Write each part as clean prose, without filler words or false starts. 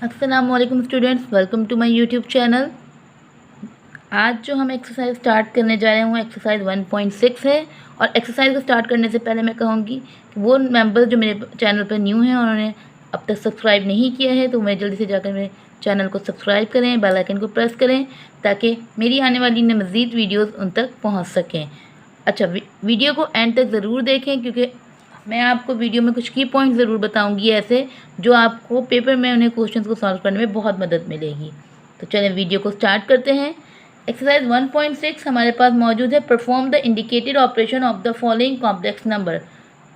अस्सलामुअलैकुम students, welcome to my YouTube channel. आज जो हम एक्सरसाइज स्टार्ट करने जा रहे हैं वो एक्सरसाइज 1.6 है। और एक्सरसाइज को स्टार्ट करने से पहले मैं कहूँगी कि वो मेंबर्स जो मेरे चैनल पर न्यू हैं उन्होंने अब तक सब्सक्राइब नहीं किया है तो मैं जल्दी से जाकर मेरे चैनल को सब्सक्राइब करें, बेल आइकन को प्रेस करें ताकि मेरी आने वाली मज़ीद वीडियोज़ उन तक पहुँच सकें। अच्छा, वीडियो को एंड तक ज़रूर देखें क्योंकि मैं आपको वीडियो में कुछ की पॉइंट ज़रूर बताऊंगी ऐसे जो आपको पेपर में उन्हें क्वेश्चंस को सॉल्व करने में बहुत मदद मिलेगी। तो चलें वीडियो को स्टार्ट करते हैं। एक्सरसाइज 1.6 हमारे पास मौजूद है। Perform the indicated operation of the following complex number.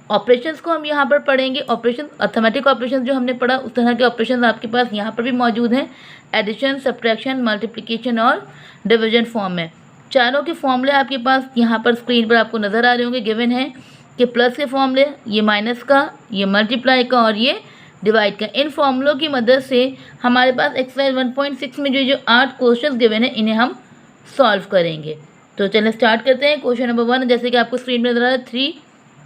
Operations को हम यहाँ पर पढ़ेंगे। ऑपरेशन अर्थमेटिक ऑपरेशन जो हमने पढ़ा उस तरह के ऑपरेशन आपके पास यहाँ पर भी मौजूद हैं। एडिशन, सब्ट्रैक्शन, मल्टीप्लिकेशन और डिवीजन फॉर्म में। चारों के फॉर्मूले आपके पास यहाँ पर स्क्रीन पर आपको नज़र आ रहे होंगे। गिवन है कि प्लस के फॉर्मूले, ये माइनस का, ये मल्टीप्लाई का और ये डिवाइड का। इन फॉर्मूलों की मदद से हमारे पास एक्सरसाइज 1.6 में जो 8 क्वेश्चंस गिवन है इन्हें हम सॉल्व करेंगे। तो चलिए स्टार्ट करते हैं। क्वेश्चन नंबर 1, जैसे कि आपको स्क्रीन पर नजर आ रहा है 3,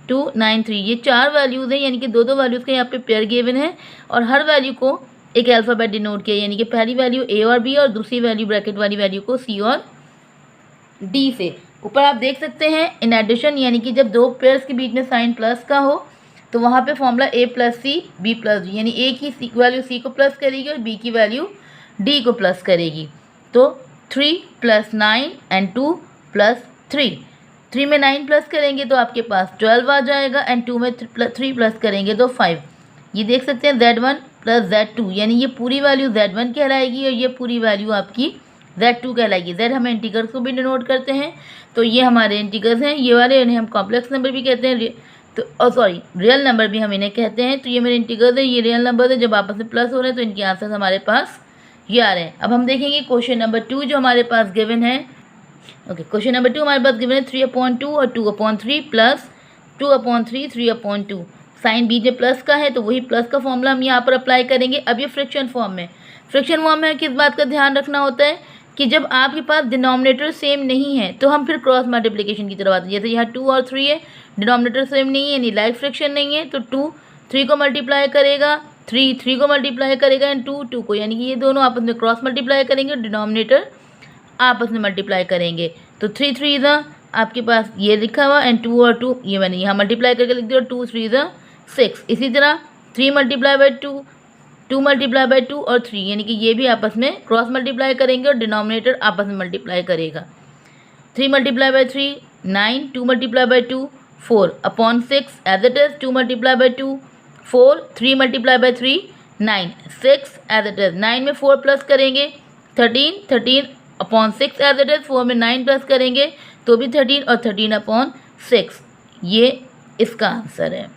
2, 9, 3। ये 4 वैल्यूज़ हैं, यानी कि दो वैल्यूज़ का यहाँ पे पेयर गिवन है और हर वैल्यू को एक अल्फ़ाबेट डिनोट किया, यानी कि पहली वैल्यू ए और बी और दूसरी वैल्यू ब्रैकेट वाली वैल्यू को सी और डी से। ऊपर आप देख सकते हैं इन एडिशन, यानी कि जब दो पेयर्स के बीच में साइन प्लस का हो तो वहाँ पे formula A plus C B plus D, यानी ए की वैल्यू सी को प्लस करेगी और बी की वैल्यू डी को प्लस करेगी। तो 3 + 9 एंड 2 + 3। 3 में 9 प्लस करेंगे तो आपके पास 12 आ जाएगा एंड 2 में 3 प्लस करेंगे तो 5। ये देख सकते हैं Z1 + Z2, यानी ये पूरी वैल्यू Z1 कहलाएगी और ये पूरी वैल्यू आपकी Z2 कहलाएगी। Z हम इंटीग्रल्स को भी डिनोट करते हैं, तो ये हमारे इंटीग्रल्स हैं। ये वाले इन्हें हम कॉम्प्लेक्स नंबर भी कहते हैं, तो सॉरी रियल नंबर भी हम इन्हें कहते हैं। तो ये मेरे इंटीग्रल्स है, ये रियल नंबर है। जब आपस में प्लस हो रहे हैं तो इनके आंसर हमारे पास ये आ रहे हैं। अब हम देखेंगे क्वेश्चन नंबर 2 जो हमारे पास गिवन है। ओके, क्वेश्चन नंबर 2 हमारे पास गिवन है 3/2 और 2/3 प्लस 2/3 3/2। साइन बीच में प्लस का है तो वही प्लस का फॉर्मूला हम यहाँ पर अप्लाई करेंगे। अब ये फ्रैक्शन फॉर्म में, फ्रैक्शन फॉर्म में किस बात का ध्यान रखना होता है कि जब आपके पास डिनोमिनेटर सेम नहीं है तो हम फिर क्रॉस मल्टीप्लिकेशन की तरफ आते हैं। जैसे यहाँ 2 और 3 है, डिनोमिनेटर सेम नहीं है यानी लाइक फ्रैक्शन नहीं है, तो 2 3 को मल्टीप्लाई करेगा, 3 3 को मल्टीप्लाई करेगा एंड 2 2 को, यानी कि ये दोनों आपस में क्रॉस मल्टीप्लाई करेंगे, डिनोमिनेटर आपस में मल्टीप्लाई करेंगे। तो 3 3 आपके पास ये लिखा हुआ एंड 2 और 2 ये मैंने यहाँ मल्टीप्लाई करके लिख दिया और 2 3 6। इसी तरह 3 × 2 2 × 2 और 3, यानी कि ये भी आपस में क्रॉस मल्टीप्लाई करेंगे और डिनोमिनेटर आपस में मल्टीप्लाई करेगा। 3 × 3 9, 2 × 2 4/6 as it is, 2 × 2 4, 3 × 3 9 6 as it is. 9 में 4 प्लस करेंगे 13, 13/6 एज इट इज। 4 में 9 प्लस करेंगे तो भी 13 और 13/6, ये इसका आंसर है।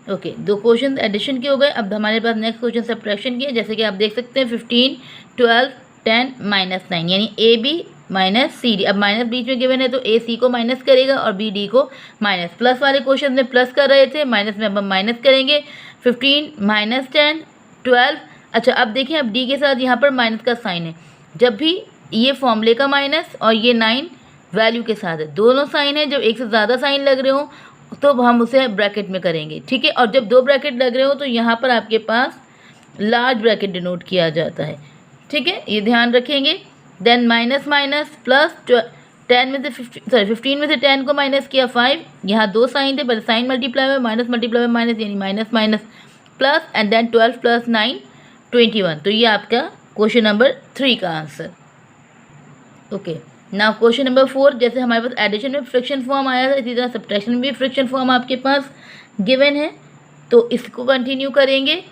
ओके, दो क्वेश्चन एडिशन के हो गए। अब हमारे पास नेक्स्ट क्वेश्चन सब्ट्रैक्शन की है। जैसे कि आप देख सकते हैं 15 12 10 -9, यानी a b minus c d. अब माइनस बीच में गिवन है तो ए सी को माइनस करेगा और बी डी को माइनस। प्लस वाले क्वेश्चन में प्लस कर रहे थे, माइनस में अब हम माइनस करेंगे। 15 -10 12। अच्छा, अब देखिए अब डी के साथ यहाँ पर माइनस का साइन है। जब भी ये फॉर्मूले का माइनस और ये 9 वैल्यू के साथ है, दोनों साइन है, जब एक से ज़्यादा साइन लग रहे हो तो हम उसे ब्रैकेट में करेंगे, ठीक है। और जब 2 ब्रैकेट लग रहे हो तो यहाँ पर आपके पास लार्ज ब्रैकेट डिनोट किया जाता है, ठीक है, ये ध्यान रखेंगे। देन माइनस माइनस प्लस 10 में से 15 में से 10 को माइनस किया 5। यहाँ 2 साइन थे, पहले साइन मल्टीप्लाई में माइनस मल्टीप्लाई में माइनस, यानी minus minus plus and then 12 + 9 21। तो ये आपका क्वेश्चन नंबर 3 का answer. Okay, now question number 4, जैसे हमारे पास एडिशन में फ्रैक्शन फॉर्म आया था इसी तरह सब्ट्रैक्शन में भी फ्रैक्शन फॉर्म आपके पास गिवन है, तो इसको कंटिन्यू करेंगे।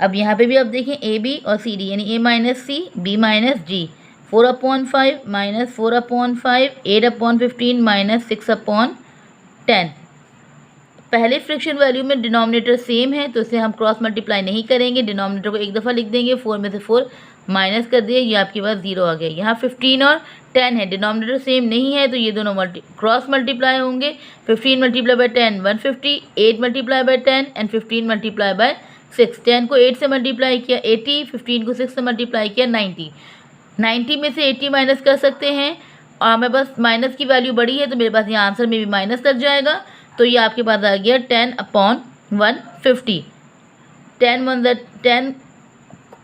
अब यहाँ पे भी आप देखें ए बी और सी डी, यानी ए माइनस सी बी माइनस जी। 4/5 - 4/5 8/15 - 6/10। पहले फ्रैक्शन वैल्यू में डिनोमिनेटर सेम है तो इसे हम क्रॉस मल्टीप्लाई नहीं करेंगे, डिनोमिनेटर को एक दफ़ा लिख देंगे। 4 में से 4 माइनस कर दिए, ये आपके पास 0 आ गया। यहाँ 15 और 10 है, डिनोमिनेटर सेम नहीं है तो ये दोनों क्रॉस मल्टीप्लाई होंगे। 15 × 10 150, 8 × 10 एंड 15 × 6। 10 को 8 से मल्टीप्लाई किया 80, 15 को 6 से मल्टीप्लाई किया 90। 90 में से 80 माइनस कर सकते हैं और मेरे पास माइनस की वैल्यू बड़ी है तो मेरे पास यहाँ आंसर में भी माइनस लग जाएगा। तो ये आपके पास आ गया 10/150। 10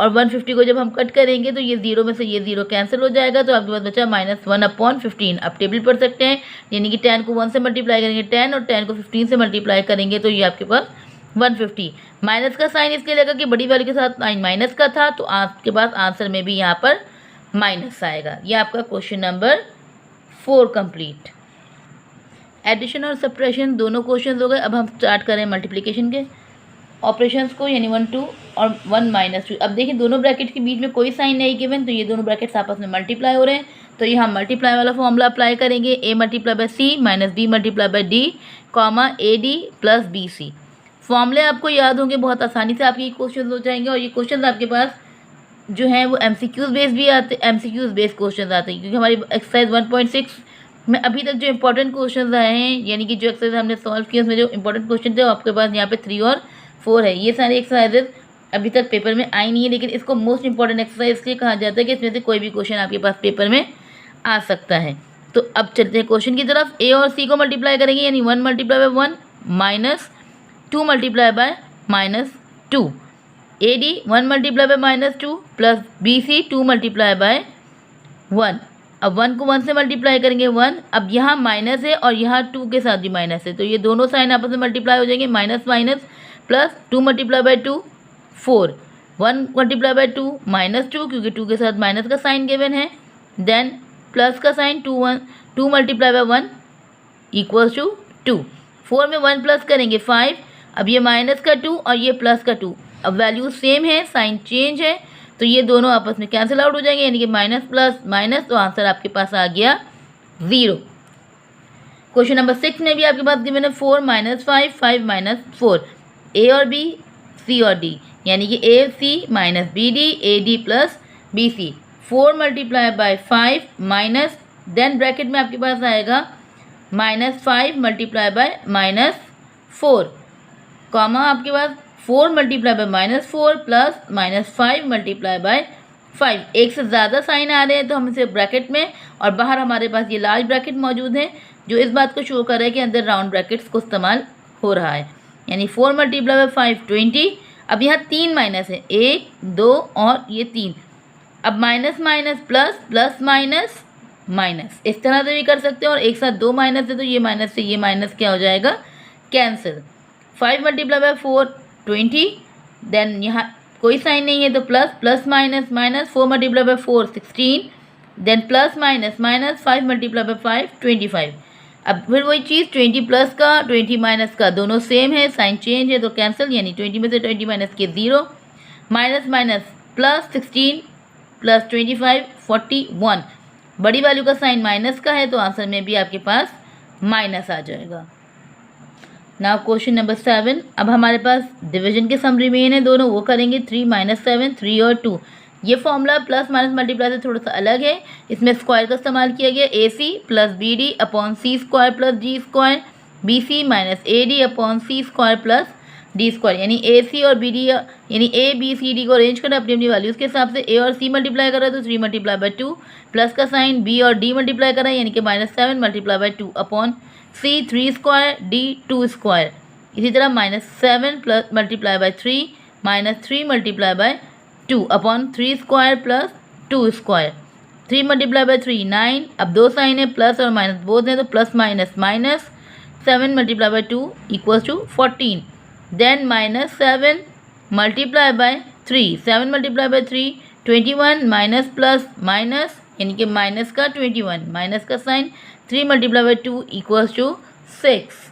और 150 को जब हम कट करेंगे तो ये 0 में से ये 0 कैंसिल हो जाएगा, तो आपके पास बचा -1/15। आप टेबल पढ़ सकते हैं, यानी कि 10 को 1 से मल्टीप्लाई करेंगे 10 और 10 को 15 से मल्टीप्लाई करेंगे तो ये आपके पास 150। माइनस का साइन इसलिए लगा कि बड़ी वैल्यू के साथ साइन माइनस का था, तो आपके पास आंसर में भी यहाँ पर माइनस आएगा। ये आपका क्वेश्चन नंबर 4 कंप्लीट। एडिशन और सब्ट्रैक्शन दोनों क्वेश्चन हो गए। अब हम स्टार्ट करें मल्टीप्लिकेशन के ऑपरेशंस को, यानी 1 2 और 1 -2। अब देखिए दोनों ब्रैकेट के बीच में कोई साइन नहीं गिवन, तो ये दोनों ब्रैकेट्स आपस में मल्टीप्लाई हो रहे हैं, तो यहाँ मल्टीप्लाई वाला फॉर्मूला अप्लाई करेंगे। a × c - b × d, ad + bc। फॉर्मूले आपको याद होंगे, बहुत आसानी से आपके ये क्वेश्चन हो जाएंगे। और ये क्वेश्चन आपके पास जो हैं वो MCQs बेस भी आते, MCQs बेस क्वेश्चन आते हैं, क्योंकि हमारी एक्सरसाइज 1.6 में अभी तक जो इंपॉर्टेंट क्वेश्चन आए हैं, यानी कि जो एक्सरसाइज हमने सॉल्व किए उसमें जो इंपॉर्टेंट क्वेश्चन थे आपके पास यहाँ पे 3 और 4 है। ये सारी एक्सरसाइजेज अभी तक पेपर में आई नहीं है, लेकिन इसको मोस्ट इंपॉर्टेंट एक्सरसाइज इसलिए कहा जाता है कि इसमें से कोई भी क्वेश्चन आपके पास पेपर में आ सकता है। तो अब चलते हैं क्वेश्चन की तरफ। a और c को मल्टीप्लाई करेंगे, यानी 1 × 1 -2 × -2। AD 1 × -2 plus BC 2 × 1। अब 1 को 1 से मल्टीप्लाई करेंगे 1। अब यहाँ माइनस है और यहाँ 2 के साथ भी माइनस है, तो ये दोनों साइन आपस में मल्टीप्लाई हो जाएंगे, माइनस माइनस प्लस 2 × 2 4। 1 × 2 -2, क्योंकि 2 के साथ माइनस का साइन गिवन है। देन प्लस का साइन 2 × 1 = 2। 4 में 1 प्लस करेंगे 5। अब ये माइनस का 2 और ये प्लस का 2, अब वैल्यू सेम है, साइन चेंज है, तो ये दोनों आपस में कैंसिल आउट हो जाएंगे, यानी कि माइनस प्लस माइनस, तो आंसर आपके पास आ गया 0। क्वेश्चन नंबर 6 में भी आपके पास गिवन है 4 - 5 5 - 4। ए और बी, सी और डी, यानी कि A C minus B D, A D plus B C. 4 × 5 minus, then bracket में आपके पास आएगा -5 × -4, कॉमा आपके पास 4 × -4 प्लस -5 × 5। एक से ज़्यादा साइन आ रहे हैं तो हम इसे ब्रैकेट में, और बाहर हमारे पास ये लार्ज ब्रैकेट मौजूद है जो इस बात को शो कर रहा है कि अंदर राउंड ब्रैकेट्स को इस्तेमाल हो रहा है, यानी 4 × 5 20। अब यहाँ 3 माइनस है, 1 2 और ये 3। अब minus minus plus, plus minus minus, इस तरह से भी कर सकते हैं, और एक साथ 2 माइनस है तो ये माइनस से ये माइनस क्या हो जाएगा, कैंसिल। 5 × 4 20। देन यहाँ कोई साइन नहीं है तो plus plus minus minus, 4 × 4 16। Then plus minus minus, 5 × 5 25। अब फिर वही चीज़, 20 प्लस का 20 माइनस का दोनों सेम है, साइन चेंज है तो कैंसिल, यानी 20 में से 20 माइनस के 0। Minus minus plus 16 plus 25 41। बड़ी वैल्यू का साइन माइनस का है तो आंसर में भी आपके पास माइनस आ जाएगा। Now question number 7। अब हमारे पास डिवीजन के सम रिमेन है दोनों, वो करेंगे 3 - 7 3 और 2। ये फॉर्मूला प्लस माइनस मल्टीप्लाई से थोड़ा सा अलग है, इसमें स्क्वायर का इस्तेमाल किया गया। AC + BD / C² + D², BC - AD / C² + D², यानी AC और BD, यानी A B C D को अरेंज करना अपनी अपनी वैल्यूज़ के हिसाब से। A और C मल्टीप्लाई कर रहा है तो 3 × 2, प्लस का साइन B और D मल्टीप्लाई कर रहा है, यानी कि -7 × 2 अपॉन C 3² D 2²। इसी तरह -7 + × 3 -3 × 2 अपॉन 3² + 2²। 3 × 3 9। अब दो साइन है, प्लस और माइनस बोथ हैं, तो plus minus minus. 7 × 2 = 14। Then -7 × 3, 7 × 3 21, minus plus minus, यानी कि माइनस का 21, माइनस का साइन। 3 × 2 = 6।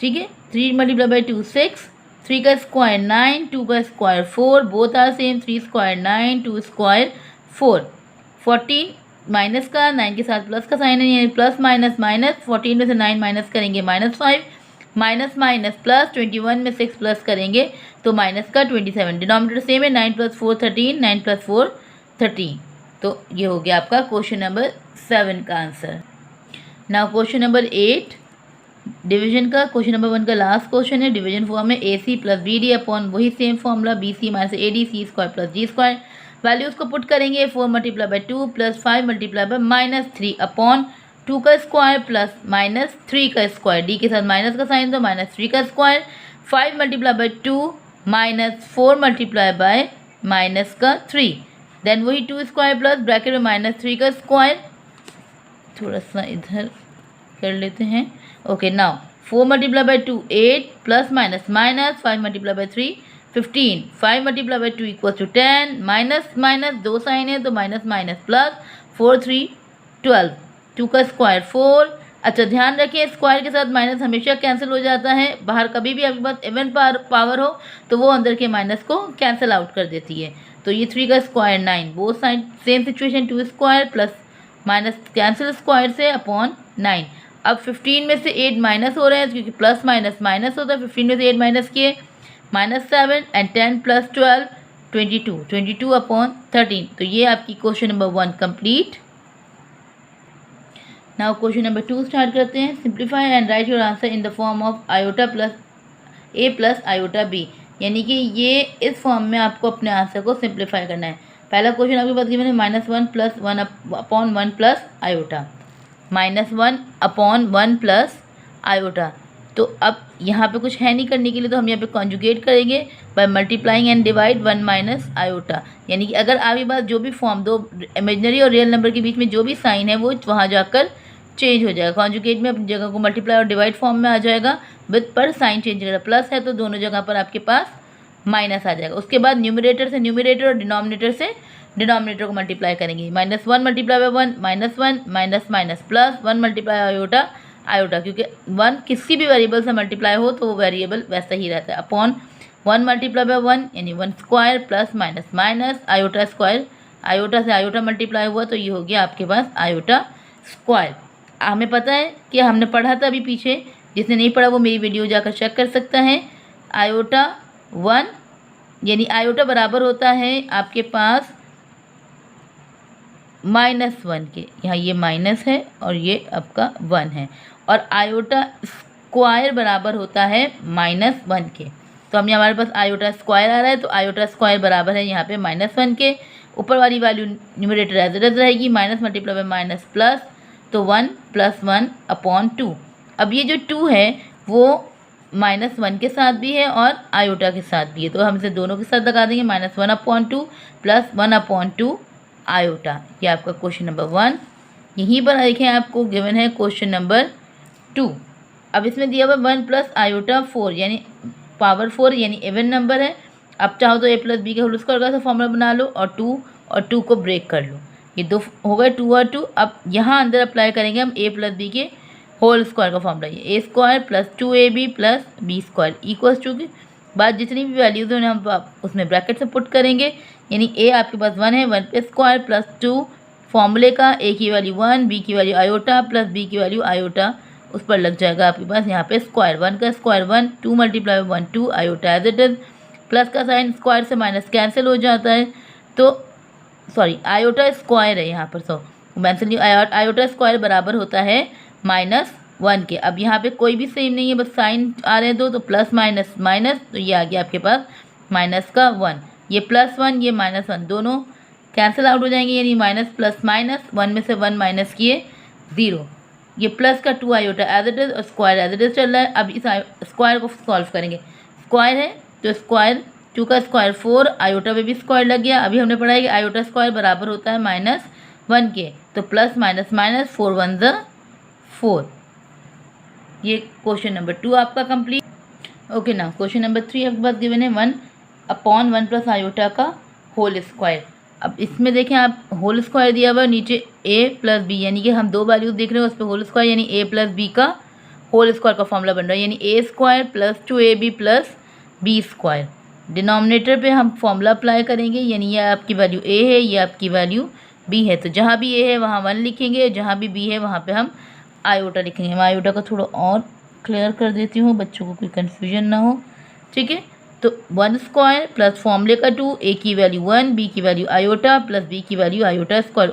ठीक है, 3 × 2 6, 3 का स्क्वायर 9, 2 का square 4, both are same, 3² 9, 2² 4। 14 minus का 9 के साथ प्लस का साइन है, यानी प्लस माइनस माइनस। 14 में से 9 माइनस करेंगे -5, माइनस माइनस प्लस, 21 में 6 प्लस करेंगे तो माइनस का 27। डिनोमिनेटर सेम है, 9 + 4 13, 9 + 4 13। तो ये हो गया आपका क्वेश्चन नंबर 7 का answer. Now question number 8 division का। क्वेश्चन नंबर 1 का लास्ट क्वेश्चन है, डिवीजन फॉर्म में AC + BD अपॉन वही same formula BC - AD C² + D²। Values को पुट करेंगे, 4 × 2 प्लस 5 × -3 अपॉन 2 का स्क्वायर प्लस -3 का स्क्वायर, D के साथ माइनस का साइन तो -3 का square. 5 multiply by 2 minus 4 multiply by minus का 3, देन वही 2 स्क्वायर प्लस ब्रैकेट में -3 का स्क्वायर, थोड़ा सा इधर कर लेते हैं। Okay, now 4 multiply by 2 8 plus minus minus 5 multiply by 3 15, 5 multiply by 2 equal to 10, minus minus दो साइन है तो माइनस माइनस प्लस 4 3 12, 2 का स्क्वायर 4। अच्छा, ध्यान रखिए स्क्वायर के साथ माइनस हमेशा कैंसिल हो जाता है, बाहर कभी भी आपके पास इवन पावर हो तो वो अंदर के माइनस को कैंसिल आउट कर देती है। तो ये 3 का square 9, both side same situation, 2 square plus minus cancel square से अपॉन 9। अब 15 में से 8 माइनस हो रहे हैं क्योंकि प्लस माइनस माइनस होता है, 15 में से 8 माइनस किए -7 एंड 10 प्लस 12 22 अपॉन 13। तो ये आपकी question number 1 complete. Now question number 2 start करते हैं। Simplify and write your answer in the form of iota plus a plus iota b, यानी कि ये इस फॉर्म में आपको अपने आंसर को सिंप्लीफाई करना है। पहला क्वेश्चन आपके पास गिवन है -1 plus 1 upon 1 plus iota, -1 upon 1 plus iota. तो अब यहाँ पे कुछ है नहीं करने के लिए, तो हम यहाँ पे कॉन्जुगेट करेंगे by multiplying and divide 1 minus iota, यानी कि अगर आपके पास जो भी फॉर्म दो इमेजनरी और रियल नंबर के बीच में जो भी साइन है वो वहाँ जाकर चेंज हो जाएगा। कॉन्जुगेट में अपनी जगह को मल्टीप्लाई और डिवाइड फॉर्म में आ जाएगा, विद पर साइन चेंज करेगा, प्लस है तो दोनों जगह पर आपके पास माइनस आ जाएगा। उसके बाद न्यूमरेटर से न्यूमरेटर और डिनोमिनेटर से डिनोमिनेटर को मल्टीप्लाई करेंगे। -1 multiply by 1 -1 minus minus plus 1 multiply iota iota, क्योंकि 1 किसी भी वेरिएबल से मल्टीप्लाई हो तो वो वेरिएबल वैसा ही रहता है, अपॉन 1 मल्टीप्लाई बाय 1 यानी 1 square plus minus minus iota square, iota से आयोटा मल्टीप्लाई हुआ तो ये हो गया आपके पास आयोटा स्क्वायर। हमें पता है कि हमने पढ़ा था अभी पीछे, जिसने नहीं पढ़ा वो मेरी वीडियो जाकर चेक कर सकता है। आयोटा 1 यानी आयोटा बराबर होता है आपके पास -1 के, यहाँ ये माइनस है और ये आपका 1 है, और आयोटा स्क्वायर बराबर होता है -1 के। तो हम हमारे पास आयोटा स्क्वायर आ रहा है तो आयोटा स्क्वायर बराबर है यहाँ पे -1 के। ऊपर वाली value numerator as it is रहेगी, minus multiply by minus plus, तो 1 + 1 अपॉन 2। अब ये जो 2 है वो -1 के साथ भी है और आयोटा के साथ भी है, तो हम इसे दोनों के साथ लगा देंगे, -1 अपॉन 2 प्लस 1 अपॉन 2 आयोटा। ये आपका क्वेश्चन नंबर 1। यहीं पर देखें आपको गिवन है क्वेश्चन नंबर 2। अब इसमें दिया हुआ 1 प्लस आयोटा 4 यानी पावर 4 यानी इवन नंबर है। अब चाहो तो a प्लस बी के होल स्क्वायर का फॉर्मूला बना लो और 2 को ब्रेक कर लो, ये दो हो गए 2 और 2। अब यहाँ अंदर अप्लाई करेंगे हम a प्लस बी के होल स्क्वायर का फॉर्मूला, ये a square plus 2ab plus B square equals to के बाद जितनी भी वैल्यूज हैं हम उसमें ब्रैकेट से पुट करेंगे, यानी a आपके पास 1 है, 1 पे स्क्वायर प्लस 2 फॉर्मूले का, a की वैल्यू 1, b की वैल्यू आयोटा प्लस b की वैल्यू आयोटा, उस पर लग जाएगा आपके पास यहाँ पे स्क्वायर, 1 का square 1, 2 multiply 1 2 iota as it is, plus का साइन स्क्वायर से माइनस कैंसिल हो जाता है, तो सॉरी आयोटा स्क्वायर है यहाँ पर, कैंसिल आयोटा स्क्वायर बराबर होता है -1 के। अब यहाँ पे कोई भी सेम नहीं है, बस साइन आ रहे हैं दो, तो प्लस माइनस माइनस, तो ये आ गया आपके पास माइनस का 1, ये +1 ये -1 दोनों कैंसिल आउट हो जाएंगे, यानी माइनस प्लस माइनस, 1 में से 1 माइनस किए 0, ये प्लस का 2 आयोटा एज इट इज और स्क्वायर एज इट इज चल रहा है। अब इस स्क्वायर को सॉल्व करेंगे, स्क्वायर है तो स्क्वायर 2 का स्क्वायर 4, आयोटा पे भी स्क्वायर लग गया। अभी हमने पढ़ा है कि आयोटा स्क्वायर बराबर होता है -1 के, तो प्लस माइनस माइनस 4 1 ज़ा 4। ये क्वेश्चन नंबर 2 आपका कंप्लीट। ओके ना, क्वेश्चन नंबर 3 आपके पास गिवन है 1 अपॉन 1 प्लस आयोटा का होल स्क्वायर। अब इसमें देखें आप होल स्क्वायर दिया हुआ है, नीचे a प्लस बी, यानी कि हम दो वैल्यूज देख रहे हैं उस पर होल स्क्वायर, यानी a प्लस बी का होल स्क्वायर का फॉर्मूला बन रहा है, यानी a square plus 2ab plus B square. Denominator पे हम फॉर्मूला अप्लाई करेंगे, यानी ये आपकी वैल्यू a है, ये आपकी वैल्यू b है, तो जहाँ भी a है वहाँ 1 लिखेंगे, जहाँ भी b है वहाँ पे हम आयोटा लिखेंगे। मैं आयोटा का थोड़ा और क्लियर कर देती हूँ, बच्चों को कोई कन्फ्यूजन ना हो, ठीक है। तो 1 स्क्वायर प्लस फॉर्मूले का 2, a की वैल्यू 1, b की वैल्यू आयोटा प्लस b की वैल्यू आयोटा स्क्वायर,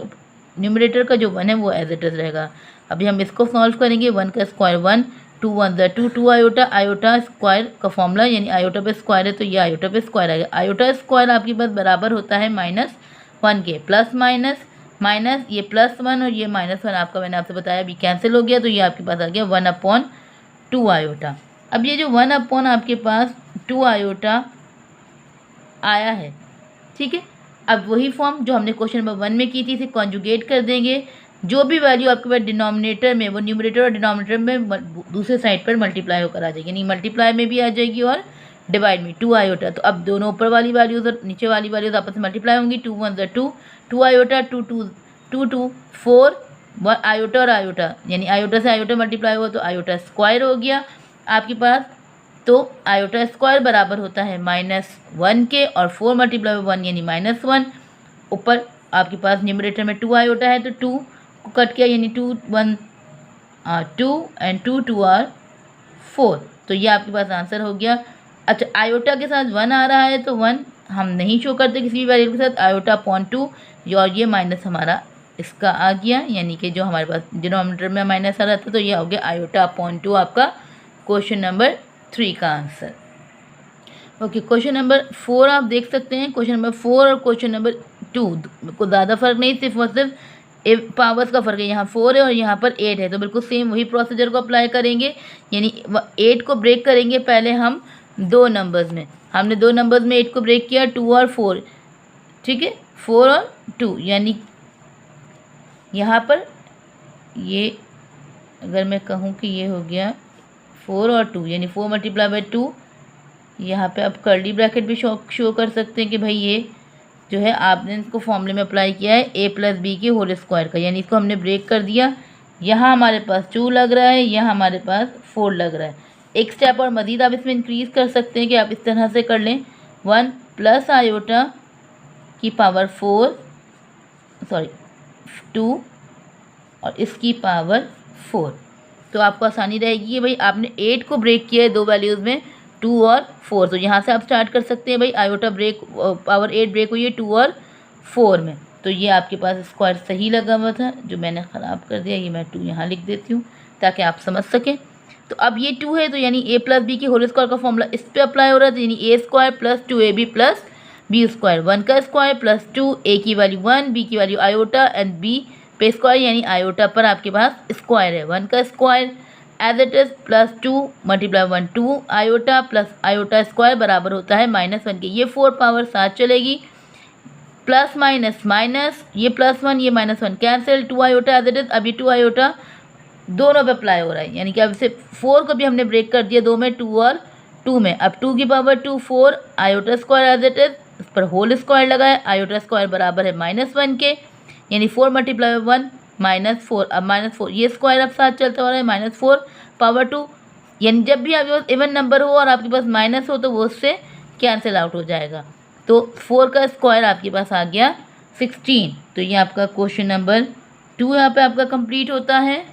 न्यूमरेटर का जो 1 है वो एज इट इज रहेगा। अभी हम इसको सॉल्व करेंगे, 1 का स्क्वायर 1, 2 1 ज़ा 2, 2 आयोटा, आयोटा स्क्वायर का फॉर्मूला यानी आयोटा पे स्क्वायर है तो ये आयोटा पे स्क्वायर आएगा। आयोटा स्क्वायर आपके पास बराबर होता है -1 के, प्लस माइनस माइनस, ये +1 और ये -1 आपका मैंने आपसे बताया अभी कैंसिल हो गया, तो ये आपके पास आ गया 1/2 आयोटा। अब ये जो 1 अपॉन आपके पास 2 आयोटा आया है, ठीक है। अब वही फॉर्म जो हमने क्वेश्चन नंबर 1 में की थी, इसे कॉन्जुगेट कर देंगे। जो भी वैल्यू आपके पास डिनोमिनेटर में, वो न्यूमरेटर और डिनोमिनेटर में दूसरे साइड पर मल्टीप्लाई होकर आ जाएगी, यानी मल्टीप्लाई में भी आ जाएगी और डिवाइड में 2 आयोटा। तो अब दोनों ऊपर वाली वैल्यूज और नीचे वाली वैल्यूज आपस में मल्टीप्लाई होंगी। 2 1 2, 2 आयोटा 2 2 2 2 4 1 आयोटा और आयोटा, यानी आयोटा से आयोटा मल्टीप्लाई हुआ तो आयोटा स्क्वायर हो गया आपके पास। तो आयोटा स्क्वायर बराबर होता है -1 के, और 4 मल्टीप्लाई 1 यानी -1। ऊपर आपके पास न्यूमरेटर में 2 आयोटा है तो 2 को कट किया, यानी 2 1 2 एंड 2 2 आर 4। तो ये आपके पास आंसर हो गया। अच्छा, आयोटा के साथ 1 आ रहा है तो 1 हम नहीं शो करते किसी भी वैल्यू के साथ, आयोटा अपॉन 2, और ये माइनस हमारा इसका आ गया, यानी कि जो हमारे पास डिनोमिनेटर में माइनस आ रहा था, तो ये हो गया आयोटा अपॉन 2 आपका क्वेश्चन नंबर 3 का आंसर। ओके, क्वेश्चन नंबर 4 आप देख सकते हैं। क्वेश्चन नंबर 4 और क्वेश्चन नंबर 2 को ज़्यादा फर्क नहीं, सिर्फ और सिर्फ पावर्स का फ़र्क है। यहाँ 4 है और यहाँ पर 8 है, तो बिल्कुल सेम वही प्रोसीजर को अप्लाई करेंगे, यानी 8 को ब्रेक करेंगे पहले हम 2 नंबर्स में। हमने 2 नंबर्स में 8 को ब्रेक किया, 2 और 4, ठीक है, 4 और 2, यानी यहाँ पर ये अगर मैं कहूँ कि ये हो गया 4 और 2, यानी 4 मल्टीप्लाई बाई 2। यहाँ पे आप कर्ली ब्रैकेट भी शो कर सकते हैं कि भाई ये जो है आपने इसको फॉर्मूले में अप्लाई किया है a प्लस बी के होल स्क्वायर का, यानी इसको हमने ब्रेक कर दिया। यहाँ हमारे पास 2 लग रहा है, यहाँ हमारे पास 4 लग रहा है। एक स्टेप और मज़ीद आप इसमें इंक्रीज़ कर सकते हैं कि आप इस तरह से कर लें, 1 प्लस आयोटा की पावर 4, सॉरी 2 और इसकी पावर 4। तो आपको आसानी रहेगी कि भाई आपने 8 को ब्रेक किया है 2 वैल्यूज़ में, 2 और 4। तो यहाँ से आप स्टार्ट कर सकते हैं, भाई आयोटा ब्रेक, पावर 8 ब्रेक हुई है 2 और 4 में। तो ये आपके पास स्क्वायर सही लगा हुआ था, जो मैंने ख़राब कर दिया, ये मैं 2 यहाँ लिख देती हूँ ताकि आप समझ सकें। तो अब ये 2 है, तो यानी a प्लस बी के होल स्क्वायर का फॉर्मूला इस पर अप्लाई हो रहा है, यानी a square plus 2ab plus B square, 1 का स्क्वायर प्लस 2, a की वैल्यू 1, b की वैल्यू आयोटा एंड b पे स्क्वायर, यानी आयोटा पर आपके पास स्क्वायर है, 1 का square as it is plus 2 multiply 1 2 iota plus iota square बराबर होता है -1 के। ये 4 पावर साथ चलेगी, प्लस माइनस माइनस, ये +1 ये -1 cancel, 2 iota as it is. अब ये 2 आयोटा दोनों पे अप्लाई हो रहा है, यानी कि अब से 4 को भी हमने ब्रेक कर दिया 2 में, 2 और 2 में। अब 2 की power 2 4 iota square as it is, इस पर होल स्क्वायर लगा है, आयोटा स्क्वायर बराबर है -1 के, यानी 4 मल्टीप्लाई 1 -4। अब -4 ये स्क्वायर अब साथ चलता हो रहा है, -4 पावर 2, यानी जब भी आपके इवन नंबर हो और आपके पास माइनस हो तो वो उससे कैंसिल आउट हो जाएगा। तो 4 का स्क्वायर आपके पास आ गया 16। तो ये आपका क्वेश्चन नंबर 2 यहाँ पे आपका कंप्लीट होता है।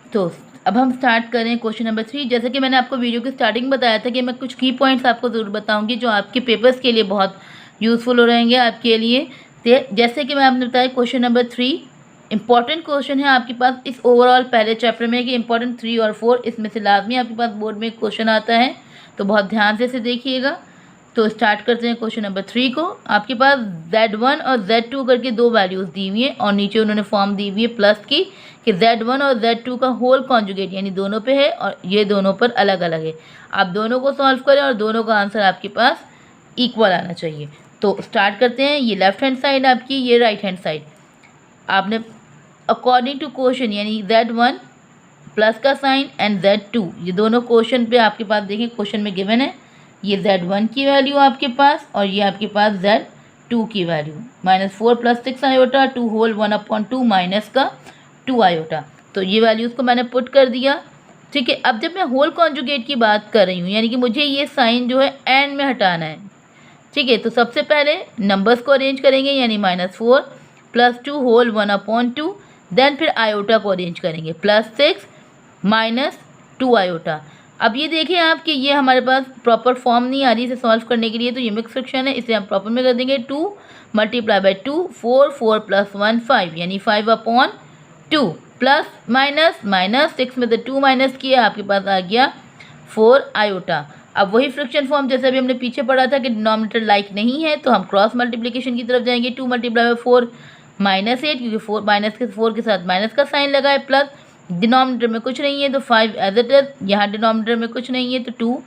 तो अब हम स्टार्ट करें क्वेश्चन नंबर 3। जैसे कि मैंने आपको वीडियो की स्टार्टिंग बताया था कि मैं कुछ की पॉइंट्स आपको ज़रूर बताऊंगी जो आपके पेपर्स के लिए बहुत यूज़फुल हो रहेंगे आपके लिए। जैसे कि मैं आपने बताया क्वेश्चन नंबर 3 इंपॉर्टेंट क्वेश्चन है आपके पास इस ओवरऑल पहले चैप्टर में, कि इंपॉर्टेंट 3 और 4 इसमें से लाजमी आपके पास बोर्ड में क्वेश्चन आता है, तो बहुत ध्यान से इसे देखिएगा। तो स्टार्ट करते हैं क्वेश्चन नंबर 3 को। आपके पास Z1 और Z2 करके 2 वैल्यूज़ दी हुई हैं और नीचे उन्होंने फॉर्म दी हुई है प्लस की कि Z1 और Z2 का होल कॉन्जुगेट, यानी दोनों पे है और ये दोनों पर अलग अलग है। आप दोनों को सॉल्व करें और दोनों का आंसर आपके पास इक्वल आना चाहिए। तो स्टार्ट करते हैं। ये लेफ्ट हैंड साइड आपकी, ये राइट हैंड साइड। आपने अकॉर्डिंग टू क्वेश्चन, यानी Z1 प्लस का साइन एंड Z2, ये दोनों क्वेश्चन पे आपके पास देखें क्वेश्चन में गिवन है। ये Z1 की वैल्यू आपके पास और ये आपके पास Z2 की वैल्यू, -4 + 6 आयोटा 2 होल 1/2 माइनस का 2 आयोटा। तो ये वैल्यूज़ को मैंने पुट कर दिया, ठीक है। अब जब मैं होल कॉन्जुगेट की बात कर रही हूँ, यानी कि मुझे ये साइन जो है एंड में हटाना है, ठीक है। तो सबसे पहले नंबर्स को अरेंज करेंगे, यानी -4 + 2 होल 1/2, देन फिर आयोटा को अरेंज करेंगे, +6 - 2 आयोटा। अब ये देखें आप कि ये हमारे पास प्रॉपर फॉर्म नहीं आ रही इसे सॉल्व करने के लिए, तो ये मिक्स फ्रैक्शन है, इसे हम प्रॉपर में कर देंगे। 2 × 2 4 4 + 1 5, यानी 5/2 प्लस माइनस माइनस 6 में से 2 माइनस किया, आपके पास आ गया 4 आयोटा। अब वही फ्रैक्शन फॉर्म जैसे अभी हमने पीछे पढ़ा था कि डिनोमिनेटर लाइक नहीं है, तो हम क्रॉस मल्टीप्लिकेशन की तरफ जाएंगे। 2 × 4 -8, क्योंकि 4 के साथ माइनस का साइन लगा है, प्लस डिनोमिनेटर में कुछ नहीं है तो 5 एज इट इज, यहाँ डिनोमिनेटर में कुछ नहीं है तो 2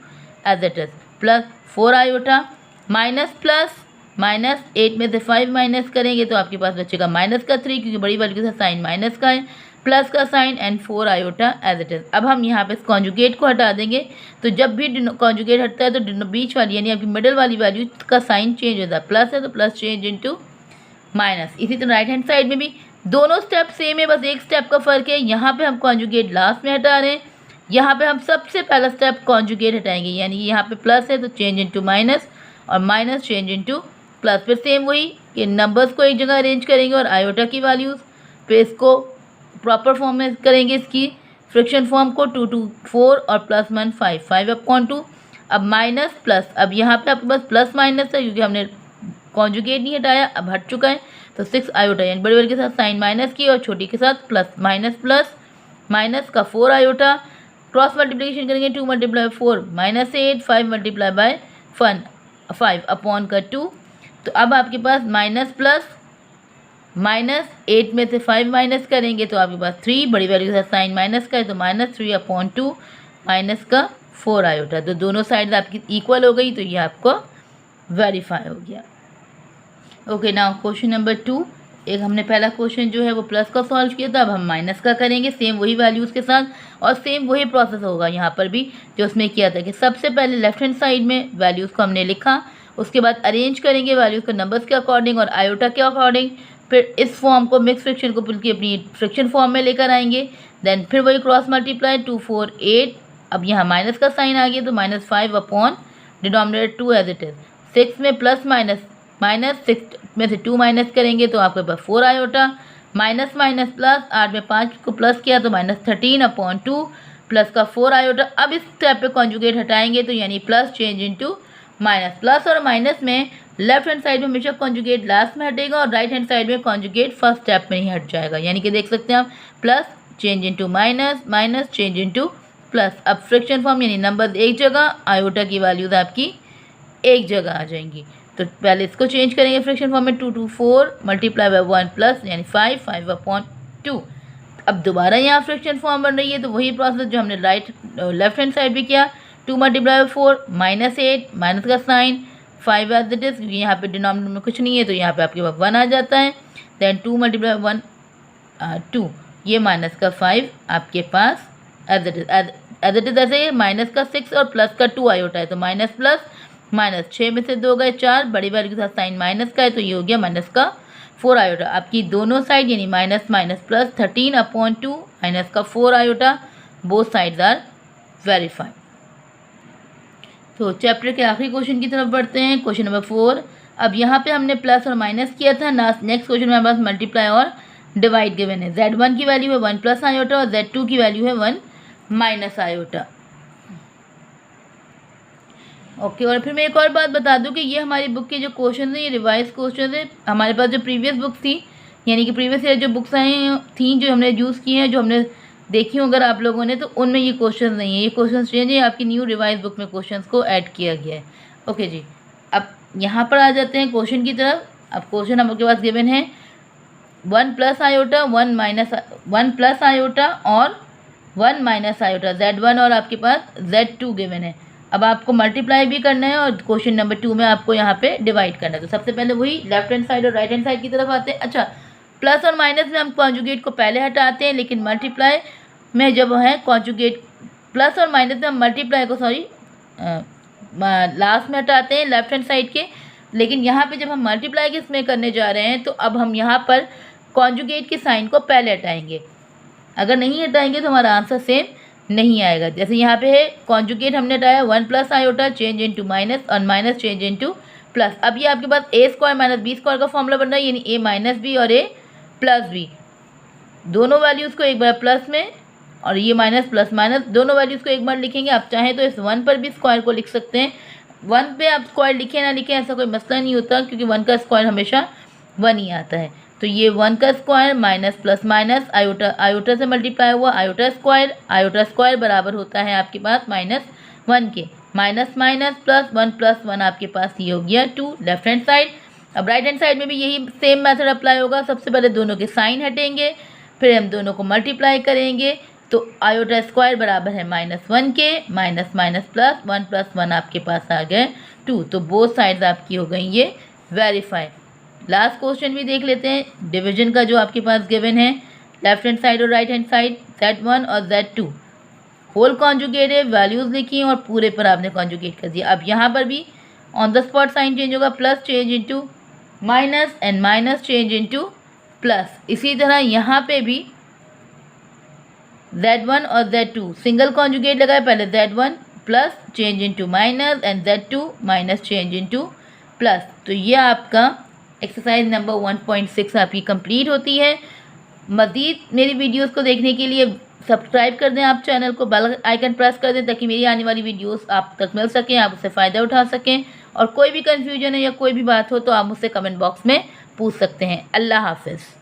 as it is, plus 4 iota minus plus minus 8 में से 5 माइनस करेंगे तो आपके पास बचेगा माइनस का 3, क्योंकि बड़ी वैल्यू के साथ साइन माइनस का है, प्लस का sign and 4 iota as it is. अब हम यहाँ पे इस कॉन्जुगेट को हटा देंगे, तो जब भी कॉन्जुगेट हटता है तो बीच वाली यानी आपकी मिडिल वाली वैल्यू का साइन चेंज होता है, प्लस है तो प्लस चेंज इनटू माइनस। इसी तरह राइट हैंड साइड में भी दोनों स्टेप सेम है, बस एक स्टेप का फ़र्क है, यहाँ पे हम कॉन्जुगेट लास्ट में हटा रहे हैं, यहाँ पे हम सबसे पहला स्टेप कॉन्जुगेट हटाएंगे, यानी यहाँ पे प्लस है तो चेंज इनटू माइनस और माइनस चेंज इनटू प्लस। फिर सेम वही कि नंबर्स को एक जगह अरेंज करेंगे और आयोटा की वैल्यूज़, फिर इसको प्रॉपर फॉर्म में करेंगे, इसकी फ्रिक्शन फॉर्म को 2 2 4 और प्लस 1 5 5/2। अब माइनस प्लस, अब यहाँ पे आपके पास प्लस माइनस है क्योंकि हमने कॉन्जुगेट नहीं हटाया, अब हट चुका है, तो 6 आयोटा यानी बड़ी वाली के साथ साइन माइनस की और छोटी के साथ प्लस माइनस प्लस माइनस का 4 आयोटा, क्रॉस मल्टीप्लिकेशन करेंगे 2 × 4 -8, 5 × 5 अपॉन का 2। तो अब आपके पास माइनस प्लस माइनस 8 में से 5 माइनस करेंगे तो आपके पास 3, बड़ी वैल्यू के साथ साइन माइनस का है तो -3/2 माइनस का 4 आयोटा। तो दोनों साइड आपकी इक्वल हो गई, तो ये आपको वेरीफाई हो गया। Okay, now question number 2। एक हमने पहला क्वेश्चन जो है वो प्लस का सॉल्व किया था, अब हम माइनस का करेंगे सेम वही वैल्यूज़ के साथ, और सेम वही प्रोसेस होगा यहाँ पर भी जो उसमें किया था कि सबसे पहले लेफ्ट हैंड साइड में वैल्यूज़ को हमने लिखा, उसके बाद अरेंज करेंगे वैल्यूज़ को नंबर्स के अकॉर्डिंग और आयोटा के अकॉर्डिंग, फिर इस फॉर्म को मिक्स फ्रिक्शन को बिल्कुल अपनी फ्रिक्शन फॉर्म में लेकर आएंगे, देन फिर वही क्रॉस मल्टीप्लाई 2 4 8, अब यहाँ माइनस का साइन आ गया तो -5 upon denominator 2 as it is, 6 में प्लस माइनस माइनस 6 में से 2 माइनस करेंगे तो आपके पास 4 आयोटा, माइनस माइनस प्लस 8 में 5 को प्लस किया तो -13/2 प्लस का 4 आयोटा। अब इस स्टेप पे कॉन्जुगेट हटाएंगे तो यानी plus change into minus, plus और माइनस में लेफ्ट हैंड साइड में हमेशा कॉन्जुगेट लास्ट में हटेगा और राइट हैंड साइड में कॉन्जुगेट फर्स्ट स्टेप में ही हट जाएगा, यानी कि देख सकते हैं आप plus change into minus minus change into plus. अब फ्रिक्शन फॉर्म यानी नंबर एक जगह, आयोटा की वैल्यूज आपकी एक जगह आ जाएंगी। तो पहले इसको चेंज करेंगे फ्रिक्शन फॉर्म में 2 2 4 मल्टीप्लाई बाय 1 प्लस यानी 5 5/2। अब दोबारा यहाँ फ्रिक्शन फॉर्म बन रही है, तो वही प्रोसेस जो हमने लेफ्ट हैंड साइड भी किया, 2 × 4 -8 माइनस का साइन 5 एज इट इज, क्योंकि यहाँ पे डिनोमिनेटर में कुछ नहीं है तो यहाँ पे आपके पास 1 आ जाता है, देन 2 × 1 2, ये माइनस का 5 आपके पास एज इट इज ऐसे ही, माइनस का 6 और प्लस का 2 आयोटा है तो माइनस प्लस माइनस 6 में से 2 गए 4, बड़ी वैल्यू के साथ साइन माइनस का है तो ये हो गया माइनस का 4 आयोटा। आपकी दोनों साइड यानी माइनस माइनस प्लस 13/2 माइनस का 4 iota, both sides are verified. तो चैप्टर के आखिरी क्वेश्चन की तरफ बढ़ते हैं, क्वेश्चन नंबर 4। अब यहाँ पे हमने प्लस और माइनस किया था, नेक्स्ट क्वेश्चन में हमारे पास मल्टीप्लाई और डिवाइड गिवन है। Z1 की वैल्यू है 1 प्लस आयोटा और Z2 की वैल्यू है 1 माइनस आयोटा। ओके, और फिर मैं एक और बात बता दूं कि ये हमारी बुक के जो क्वेश्चन हैं ये रिवाइज क्वेश्चन है। हमारे पास जो प्रीवियस बुक थी यानी कि प्रीवियस ईयर जो बुक्स आई थी जो हमने यूज़ की हैं, जो हमने देखी अगर आप लोगों ने, तो उनमें ये क्वेश्चन नहीं है, ये क्वेश्चन चेंज है, आपकी न्यू रिवाइज बुक में क्वेश्चन को ऐड किया गया है। ओके जी, अब यहाँ पर आ जाते हैं क्वेश्चन की तरफ। अब क्वेश्चन आपके पास गिवन है 1 प्लस आयोटा 1 प्लस आयोटा और 1 माइनस आयोटा, Z1 और आपके पास Z2 गिवन है। अब आपको मल्टीप्लाई भी करना है और क्वेश्चन नंबर 2 में आपको यहाँ पे डिवाइड करना है। तो सबसे पहले वही लेफ्ट हैंड साइड और राइट हैंड साइड की तरफ आते हैं। अच्छा, प्लस और माइनस में हम कॉन्जुगेट को पहले हटाते हैं, लेकिन मल्टीप्लाई में जब है कॉन्जुगेट प्लस और माइनस में हम मल्टीप्लाई को लास्ट में हटाते हैं लेफ्ट हैंड साइड के, लेकिन यहाँ पे जब हम मल्टीप्लाई के इसमें करने जा रहे हैं तो अब हम यहाँ पर कॉन्जुगेट के साइन को पहले हटाएंगे। अगर नहीं हटाएंगे तो हमारा आंसर सेम नहीं आएगा। जैसे यहाँ पे है कॉन्जुगेट हमने हटाया 1 plus iota change into minus और माइनस चेंज इनटू प्लस। अब ये आपके पास a square minus b square का फॉर्मूला बन रहा है, यानी a माइनस बी और a प्लस बी, दोनों वैल्यूज़ को एक बार प्लस में और ये माइनस प्लस माइनस दोनों वैल्यूज़ को एक बार लिखेंगे। आप चाहें तो इस 1 पर भी स्क्वायर को लिख सकते हैं। 1 पे आप स्क्वायर लिखें ना लिखें ऐसा कोई मसला नहीं होता, क्योंकि 1 का स्क्वायर हमेशा 1 ही आता है। तो ये 1 का square minus plus minus iota से मल्टीप्लाई हुआ आयोटा स्क्वायर बराबर होता है आपके पास -1 के, माइनस माइनस प्लस 1 आपके पास ये हो गया 2 लेफ्ट हैंड साइड। अब राइट हैंड साइड में भी यही सेम मेथड अप्लाई होगा। सबसे पहले दोनों के साइन हटेंगे, फिर हम दोनों को मल्टीप्लाई करेंगे तो आयोटा स्क्वायर बराबर है -1 के, माइनस माइनस प्लस 1 + 1 आपके पास आ गए 2। तो बोथ साइड्स आपकी हो गई ये वेरीफाई। लास्ट क्वेश्चन भी देख लेते हैं। डिवीजन का जो आपके पास गिवन है, लेफ्ट हैंड साइड और राइट हैंड साइड, Z1 और Z2 होल कॉन्जुगेट है, वैल्यूज़ लिखी हैं और पूरे पर आपने कॉन्जुगेट कर दिया। अब यहाँ पर भी on the spot sign change होगा, plus change into minus and minus change into plus. इसी तरह यहाँ पे भी Z1 और Z2 सिंगल कॉन्जुगेट लगाए, पहले Z1 plus change into minus and Z2 minus change into plus. तो ये आपका एक्सरसाइज नंबर 1.6 आपकी कंप्लीट होती है। मज़ीद मेरी वीडियोस को देखने के लिए सब्सक्राइब कर दें आप चैनल को, बेल आइकन प्रेस कर दें ताकि मेरी आने वाली वीडियोस आप तक मिल सकें, आप उससे फ़ायदा उठा सकें। और कोई भी कन्फ्यूजन है या कोई भी बात हो तो आप मुझसे कमेंट बॉक्स में पूछ सकते हैं। अल्लाह हाफ़िज़।